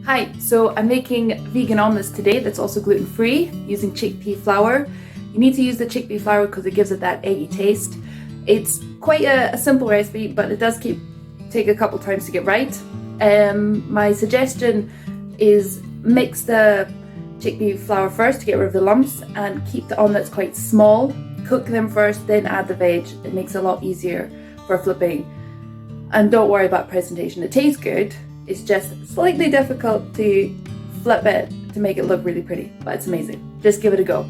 Hi, so I'm making vegan omelets today that's also gluten-free using chickpea flour. You need to use the chickpea flour because it gives it that eggy taste. It's quite a simple recipe, but it does take a couple times to get right. My suggestion is mix the chickpea flour first to get rid of the lumps and keep the omelets quite small. Cook them first, then add the veg. It makes it a lot easier for flipping. And don't worry about presentation. It tastes good. It's just slightly difficult to flip it to make it look really pretty, but it's amazing. Just give it a go.